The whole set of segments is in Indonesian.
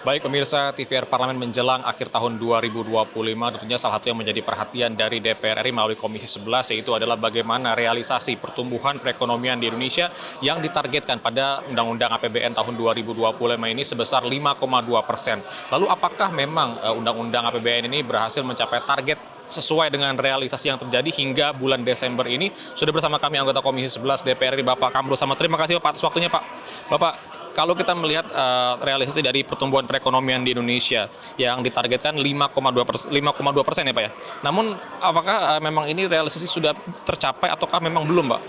Baik pemirsa TVR Parlemen menjelang akhir tahun 2025 tentunya salah satu yang menjadi perhatian dari DPR RI melalui Komisi 11 yaitu adalah bagaimana realisasi pertumbuhan perekonomian di Indonesia yang ditargetkan pada Undang-Undang APBN tahun 2025 ini sebesar 5,2%. Lalu apakah memang Undang-Undang APBN ini berhasil mencapai target sesuai dengan realisasi yang terjadi hingga bulan Desember ini? Sudah bersama kami anggota Komisi 11 DPR RI Bapak Kamru Samad. Terima kasih Bapak atas waktunya Pak. Bapak, kalau kita melihat realisasi dari pertumbuhan perekonomian di Indonesia yang ditargetkan 5,2% ya Pak ya. Namun apakah memang ini realisasi sudah tercapai ataukah memang belum Pak?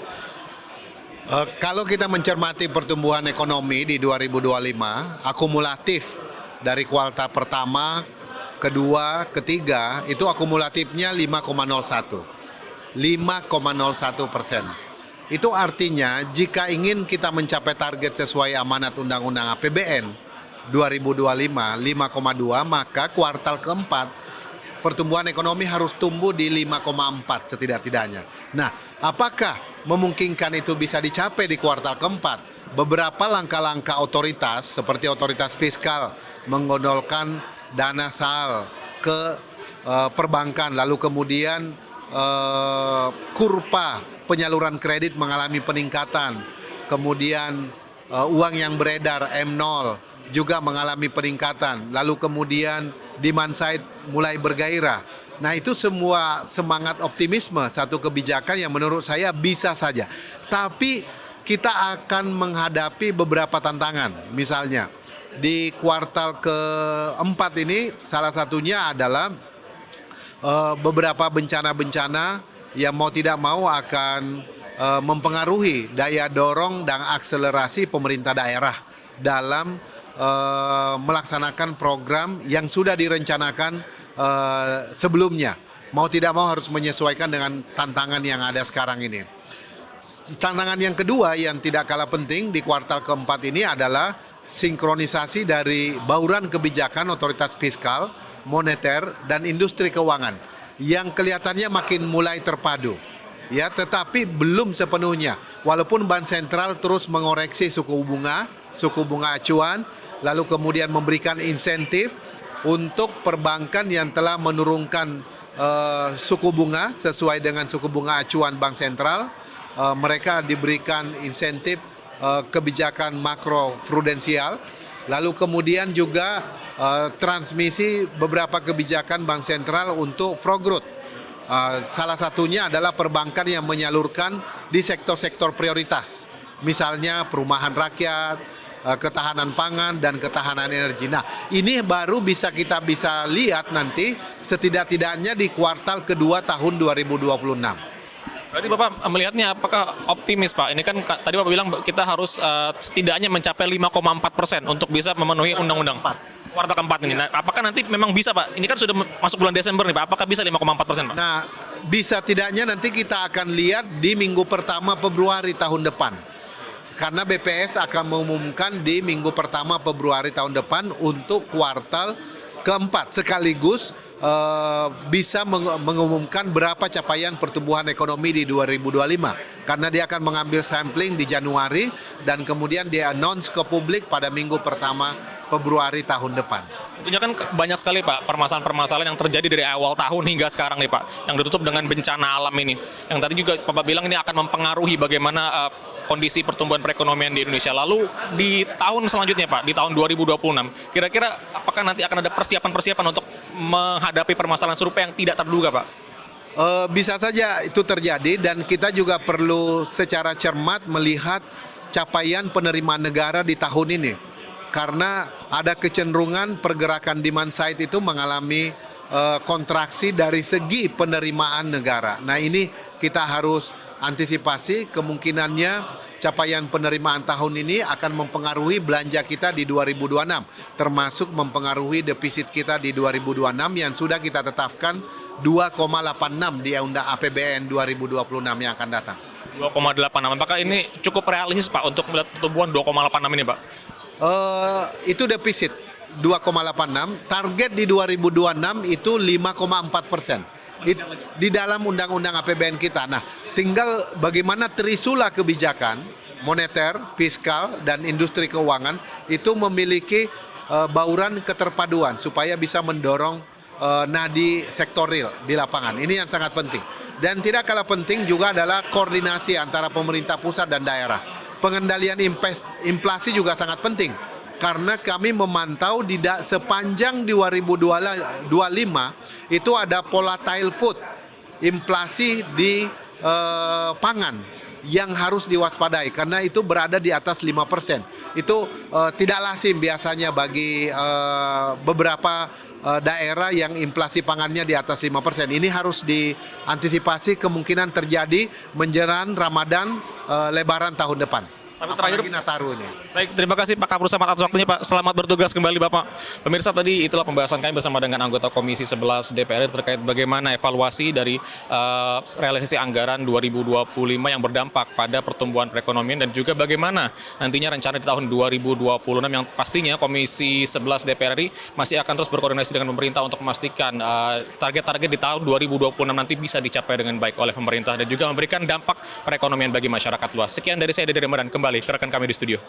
Kalau kita mencermati pertumbuhan ekonomi di 2025, akumulatif dari kuartal pertama, kedua, ketiga, itu akumulatifnya 5,01%. Itu artinya jika ingin kita mencapai target sesuai amanat Undang-Undang APBN 2025 5,2, maka kuartal keempat pertumbuhan ekonomi harus tumbuh di 5,4 setidak-tidaknya. Nah, apakah memungkinkan itu bisa dicapai di kuartal keempat? Beberapa langkah-langkah otoritas seperti otoritas fiskal menggondolkan dana SAL ke perbankan, lalu kemudian kurva penyaluran kredit mengalami peningkatan, kemudian uang yang beredar M0 juga mengalami peningkatan, lalu kemudian demand side mulai bergairah. Nah, itu semua semangat optimisme satu kebijakan yang menurut saya bisa saja. Tapi kita akan menghadapi beberapa tantangan. Misalnya di kuartal keempat ini salah satunya adalah beberapa bencana-bencana yang mau tidak mau akan mempengaruhi daya dorong dan akselerasi pemerintah daerah dalam melaksanakan program yang sudah direncanakan sebelumnya. Mau tidak mau harus menyesuaikan dengan tantangan yang ada sekarang ini. Tantangan yang kedua yang tidak kalah penting di kuartal keempat ini adalah sinkronisasi dari bauran kebijakan otoritas fiskal, moneter, dan industri keuangan yang kelihatannya makin mulai terpadu, ya, tetapi belum sepenuhnya. Walaupun Bank Sentral terus mengoreksi suku bunga acuan, lalu kemudian memberikan insentif untuk perbankan yang telah menurunkan suku bunga sesuai dengan suku bunga acuan Bank Sentral, mereka diberikan insentif kebijakan makro prudensial, lalu kemudian juga transmisi beberapa kebijakan Bank Sentral untuk pro growth. Salah satunya adalah perbankan yang menyalurkan di sektor-sektor prioritas, misalnya perumahan rakyat, ketahanan pangan, dan ketahanan energi. Nah, ini baru kita bisa lihat nanti setidak-tidaknya di kuartal kedua tahun 2026. Berarti Bapak melihatnya apakah optimis Pak? Ini kan tadi Bapak bilang kita harus setidaknya mencapai 5,4% untuk bisa memenuhi undang-undang. Kuartal keempat ini. Nah, apakah nanti memang bisa Pak? Ini kan sudah masuk bulan Desember nih Pak. Apakah bisa 5,4% Pak? Nah, bisa tidaknya nanti kita akan lihat di minggu pertama Februari tahun depan. Karena BPS akan mengumumkan di minggu pertama Februari tahun depan untuk kuartal keempat sekaligus bisa mengumumkan berapa capaian pertumbuhan ekonomi di 2025 karena dia akan mengambil sampling di Januari dan kemudian dia announce ke publik pada minggu pertama Februari tahun depan. Tentunya kan banyak sekali Pak permasalahan-permasalahan yang terjadi dari awal tahun hingga sekarang nih Pak, yang ditutup dengan bencana alam ini. Yang tadi juga Bapak bilang ini akan mempengaruhi bagaimana kondisi pertumbuhan perekonomian di Indonesia. Lalu di tahun selanjutnya Pak, di tahun 2026, kira-kira apakah nanti akan ada persiapan-persiapan untuk menghadapi permasalahan serupa yang tidak terduga Pak? Bisa saja itu terjadi dan kita juga perlu secara cermat melihat capaian penerimaan negara di tahun ini. Karena ada kecenderungan pergerakan demand side itu mengalami kontraksi dari segi penerimaan negara. Nah, ini kita harus antisipasi kemungkinannya capaian penerimaan tahun ini akan mempengaruhi belanja kita di 2026, termasuk mempengaruhi defisit kita di 2026 yang sudah kita tetapkan 2,86 di Undang APBN 2026 yang akan datang. 2,86. Apakah ini cukup realistis Pak untuk melihat pertumbuhan 2,86 ini Pak? Itu defisit 2,86, target di 2026 itu 5,4%. Di dalam undang-undang APBN kita. Nah, tinggal bagaimana trisula kebijakan moneter, fiskal, dan industri keuangan itu memiliki bauran keterpaduan supaya bisa mendorong nadi sektoril di lapangan. Ini yang sangat penting. Dan tidak kalah penting juga adalah koordinasi antara pemerintah pusat dan daerah. Pengendalian inflasi juga sangat penting karena kami memantau sepanjang 2025 itu ada volatile food, inflasi di pangan yang harus diwaspadai karena itu berada di atas 5%. Itu tidak lazim biasanya bagi beberapa daerah yang inflasi pangannya di atas 5%. Ini harus diantisipasi kemungkinan terjadi menjelang Ramadan, Lebaran tahun depan. Tapi terakhir, apalagi Nataru ini. baik, terima kasih Pak Kapolres atas waktunya Pak. Selamat bertugas kembali Bapak. Pemirsa, tadi itulah pembahasan kami bersama dengan anggota Komisi 11 DPR terkait bagaimana evaluasi dari realisasi anggaran 2025 yang berdampak pada pertumbuhan perekonomian dan juga bagaimana nantinya rencana di tahun 2026 yang pastinya Komisi 11 DPR RI masih akan terus berkoordinasi dengan pemerintah untuk memastikan target-target di tahun 2026 nanti bisa dicapai dengan baik oleh pemerintah dan juga memberikan dampak perekonomian bagi masyarakat luas. Sekian dari saya, Dede Ramadan, kembali ke rekan kami di studio.